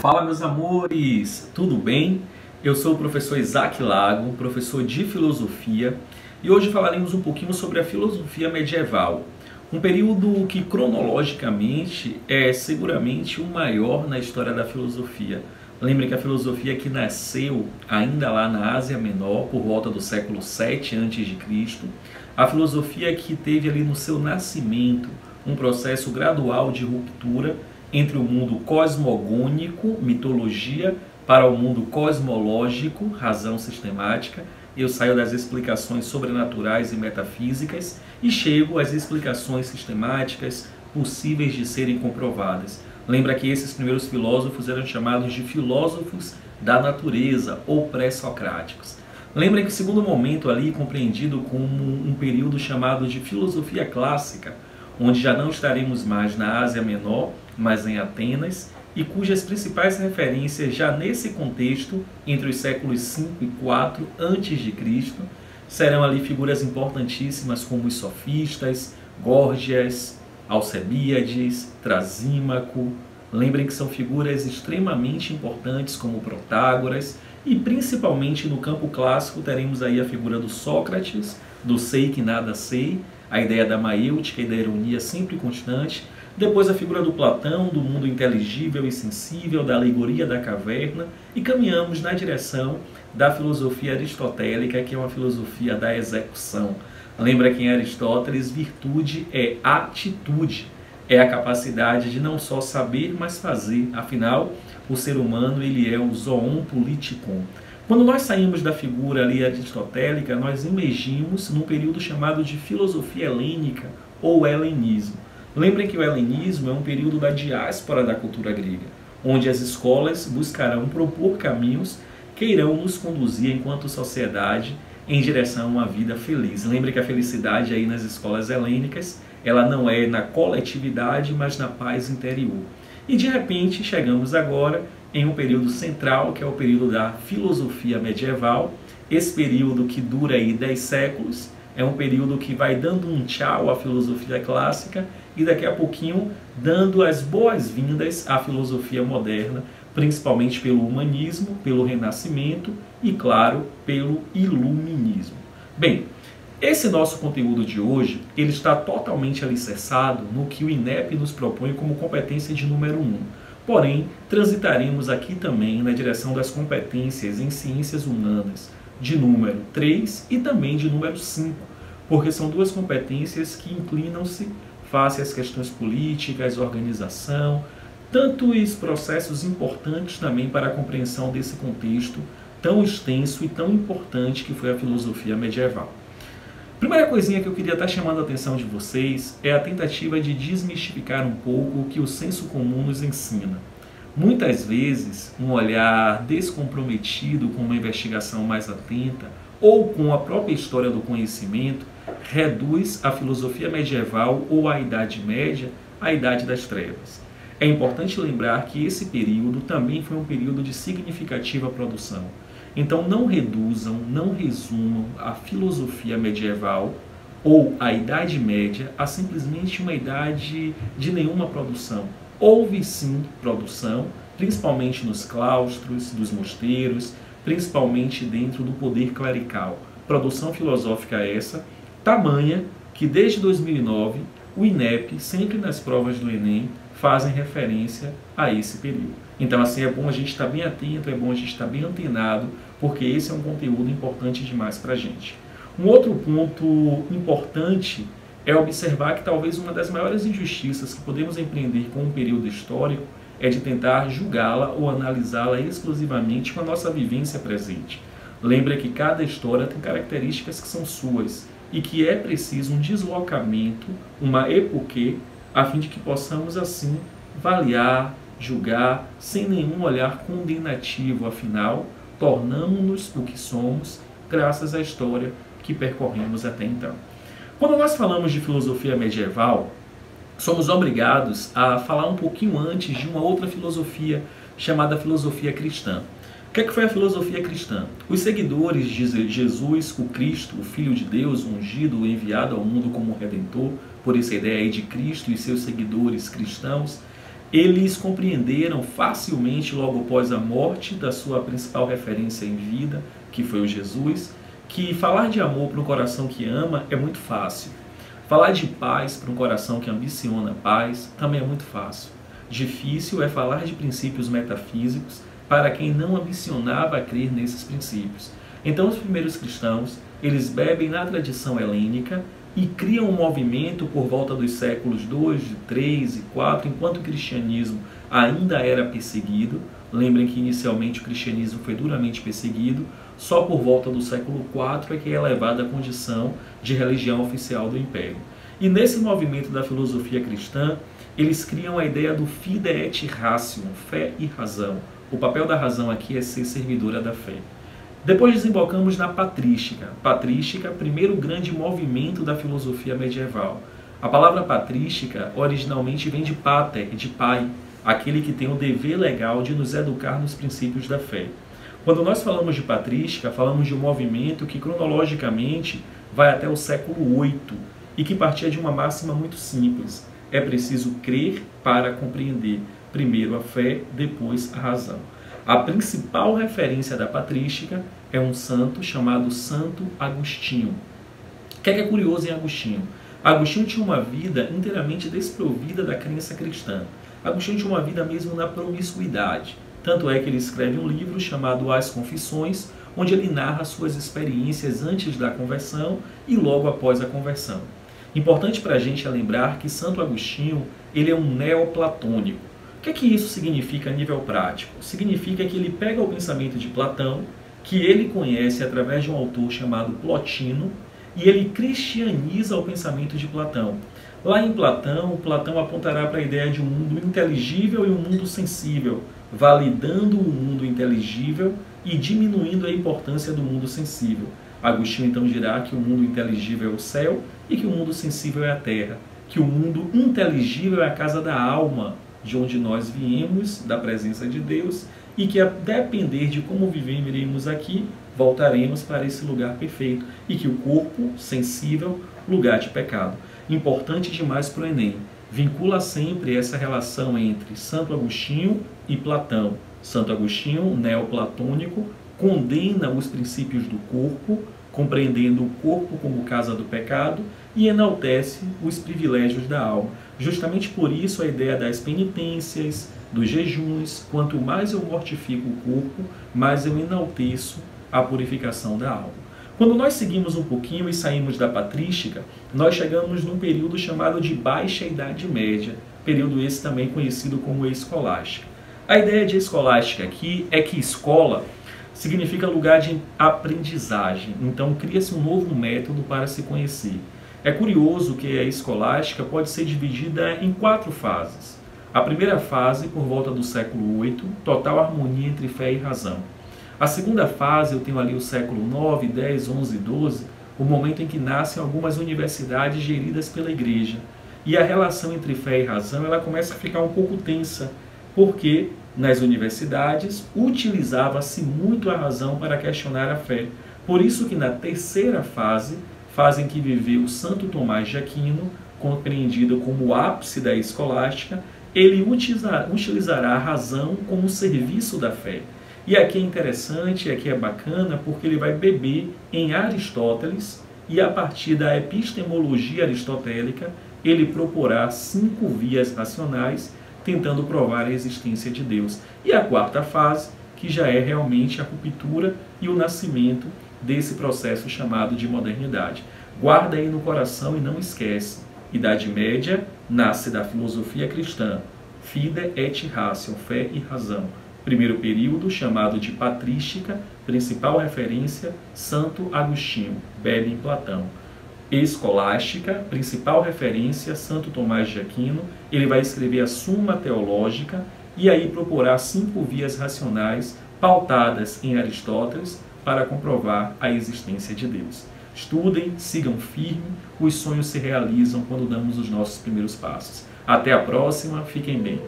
Fala, meus amores, tudo bem? Eu sou o professor Isaac Lago, professor de filosofia, e hoje falaremos um pouquinho sobre a filosofia medieval, um período que cronologicamente é seguramente o maior na história da filosofia. Lembre que a filosofia que nasceu ainda lá na Ásia Menor, por volta do século 7 a.C., a filosofia que teve ali no seu nascimento um processo gradual de ruptura entre o mundo cosmogônico, mitologia, para o mundo cosmológico, razão sistemática. Eu saio das explicações sobrenaturais e metafísicas e chego às explicações sistemáticas possíveis de serem comprovadas. Lembra que esses primeiros filósofos eram chamados de filósofos da natureza ou pré-socráticos. Lembra que o segundo momento ali, compreendido como um período chamado de filosofia clássica, onde já não estaremos mais na Ásia Menor, mas em Atenas, e cujas principais referências já nesse contexto, entre os séculos 5 e 4 a.C., serão ali figuras importantíssimas como os sofistas, Górgias, Alcebíades, Trasímaco. Lembrem que são figuras extremamente importantes como Protágoras, e principalmente no campo clássico teremos aí a figura do Sócrates, do sei que nada sei, a ideia da maêutica e da ironia sempre constante. Depois a figura do Platão, do mundo inteligível e sensível, da alegoria da caverna, e caminhamos na direção da filosofia aristotélica, que é uma filosofia da execução. Lembra que em Aristóteles, virtude é atitude, é a capacidade de não só saber, mas fazer. Afinal, o ser humano ele é o zoon politikon. Quando nós saímos da figura ali aristotélica, nós emergimos num período chamado de filosofia helênica ou helenismo. Lembrem que o helenismo é um período da diáspora da cultura grega, onde as escolas buscarão propor caminhos que irão nos conduzir enquanto sociedade em direção a uma vida feliz. Lembre que a felicidade aí nas escolas helênicas, ela não é na coletividade, mas na paz interior. E de repente chegamos agora em um período central, que é o período da filosofia medieval. Esse período que dura aí 10 séculos, é um período que vai dando um tchau à filosofia clássica e daqui a pouquinho dando as boas-vindas à filosofia moderna, principalmente pelo humanismo, pelo renascimento e, claro, pelo iluminismo. Bem, esse nosso conteúdo de hoje, ele está totalmente alicerçado no que o INEP nos propõe como competência de número 1. Porém, transitaremos aqui também na direção das competências em ciências humanas, de número 3 e também de número 5, porque são duas competências que inclinam-se face às questões políticas, organização, tantos processos importantes também para a compreensão desse contexto tão extenso e tão importante que foi a filosofia medieval. Primeira coisinha que eu queria estar chamando a atenção de vocês é a tentativa de desmistificar um pouco o que o senso comum nos ensina. Muitas vezes, um olhar descomprometido com uma investigação mais atenta ou com a própria história do conhecimento reduz a filosofia medieval ou a Idade Média à Idade das Trevas. É importante lembrar que esse período também foi um período de significativa produção. Então não reduzam, não resumam a filosofia medieval ou a Idade Média a simplesmente uma idade de nenhuma produção. Houve sim produção, principalmente nos claustros, dos mosteiros, principalmente dentro do poder clerical. Produção filosófica essa, tamanha que desde 2009 o INEP, sempre nas provas do Enem, fazem referência a esse período. Então assim é bom a gente estar bem atento, é bom a gente estar bem antenado, porque esse é um conteúdo importante demais para a gente. Um outro ponto importante é observar que talvez uma das maiores injustiças que podemos empreender com um período histórico é de tentar julgá-la ou analisá-la exclusivamente com a nossa vivência presente. Lembra que cada história tem características que são suas e que é preciso um deslocamento, uma epoquê, a fim de que possamos assim avaliar, julgar, sem nenhum olhar condenativo, afinal, tornamos-nos o que somos graças à história que percorremos até então. Quando nós falamos de filosofia medieval, somos obrigados a falar um pouquinho antes de uma outra filosofia chamada filosofia cristã. O que é que foi a filosofia cristã? Os seguidores de Jesus, o Cristo, o Filho de Deus, o ungido, o enviado ao mundo como Redentor, por essa ideia aí de Cristo e seus seguidores cristãos, eles compreenderam facilmente, logo após a morte da sua principal referência em vida, que foi o Jesus, que falar de amor para um coração que ama é muito fácil. Falar de paz para um coração que ambiciona paz também é muito fácil. Difícil é falar de princípios metafísicos para quem não ambicionava a crer nesses princípios. Então os primeiros cristãos, eles bebem na tradição helênica e criam um movimento por volta dos séculos II, III e IV, enquanto o cristianismo ainda era perseguido. Lembrem que inicialmente o cristianismo foi duramente perseguido, só por volta do século IV é que é elevada à condição de religião oficial do Império. E nesse movimento da filosofia cristã, eles criam a ideia do fide et ratio, fé e razão. O papel da razão aqui é ser servidora da fé. Depois desembocamos na patrística. Patrística, primeiro grande movimento da filosofia medieval. A palavra patrística originalmente vem de pater, de pai, aquele que tem o dever legal de nos educar nos princípios da fé. Quando nós falamos de patrística, falamos de um movimento que cronologicamente vai até o século VIII e que partia de uma máxima muito simples. É preciso crer para compreender. Primeiro a fé, depois a razão. A principal referência da patrística é um santo chamado Santo Agostinho. O que é curioso em Agostinho? Agostinho tinha uma vida inteiramente desprovida da crença cristã. Agostinho tinha uma vida mesmo na promiscuidade. Tanto é que ele escreve um livro chamado As Confissões, onde ele narra suas experiências antes da conversão e logo após a conversão. Importante para a gente é lembrar que Santo Agostinho ele é um neoplatônico. O que isso significa a nível prático? Significa que ele pega o pensamento de Platão, que ele conhece através de um autor chamado Plotino, e ele cristianiza o pensamento de Platão. Lá em Platão, Platão apontará para a ideia de um mundo inteligível e um mundo sensível, validando o mundo inteligível e diminuindo a importância do mundo sensível. Agostinho então dirá que o mundo inteligível é o céu e que o mundo sensível é a terra, que o mundo inteligível é a casa da alma, de onde nós viemos, da presença de Deus, e que a depender de como viveremos aqui, voltaremos para esse lugar perfeito, e que o corpo sensível, lugar de pecado. Importante demais para o Enem, vincula sempre essa relação entre Santo Agostinho e Platão. Santo Agostinho, neoplatônico, condena os princípios do corpo, compreendendo o corpo como casa do pecado, e enaltece os privilégios da alma. Justamente por isso a ideia das penitências, dos jejuns, quanto mais eu mortifico o corpo, mais eu enalteço a purificação da alma. Quando nós seguimos um pouquinho e saímos da patrística, nós chegamos num período chamado de Baixa Idade Média, período esse também conhecido como escolástica. A ideia de escolástica aqui é que escola significa lugar de aprendizagem, então cria-se um novo método para se conhecer. É curioso que a escolástica pode ser dividida em 4 fases. A primeira fase, por volta do século VIII, total harmonia entre fé e razão. A segunda fase, eu tenho ali o século IX, X, XI e XII, o momento em que nascem algumas universidades geridas pela igreja. E a relação entre fé e razão ela começa a ficar um pouco tensa, porque nas universidades utilizava-se muito a razão para questionar a fé. Por isso que na terceira fase em que viveu Santo Tomás de Aquino, compreendido como o ápice da escolástica, ele utilizará a razão como serviço da fé. E aqui é interessante, aqui é bacana, porque ele vai beber em Aristóteles e a partir da epistemologia aristotélica, ele proporá 5 vias racionais, tentando provar a existência de Deus. E a quarta fase, que já é realmente a ruptura e o nascimento desse processo chamado de modernidade. Guarda aí no coração e não esquece. Idade Média nasce da filosofia cristã. Fide et ratio, fé e razão. Primeiro período, chamado de patrística, principal referência, Santo Agostinho, bebe em Platão. Escolástica, principal referência, Santo Tomás de Aquino, ele vai escrever a Suma Teológica e aí proporá 5 vias racionais pautadas em Aristóteles para comprovar a existência de Deus. Estudem, sigam firme, os sonhos se realizam quando damos os nossos primeiros passos. Até a próxima, fiquem bem.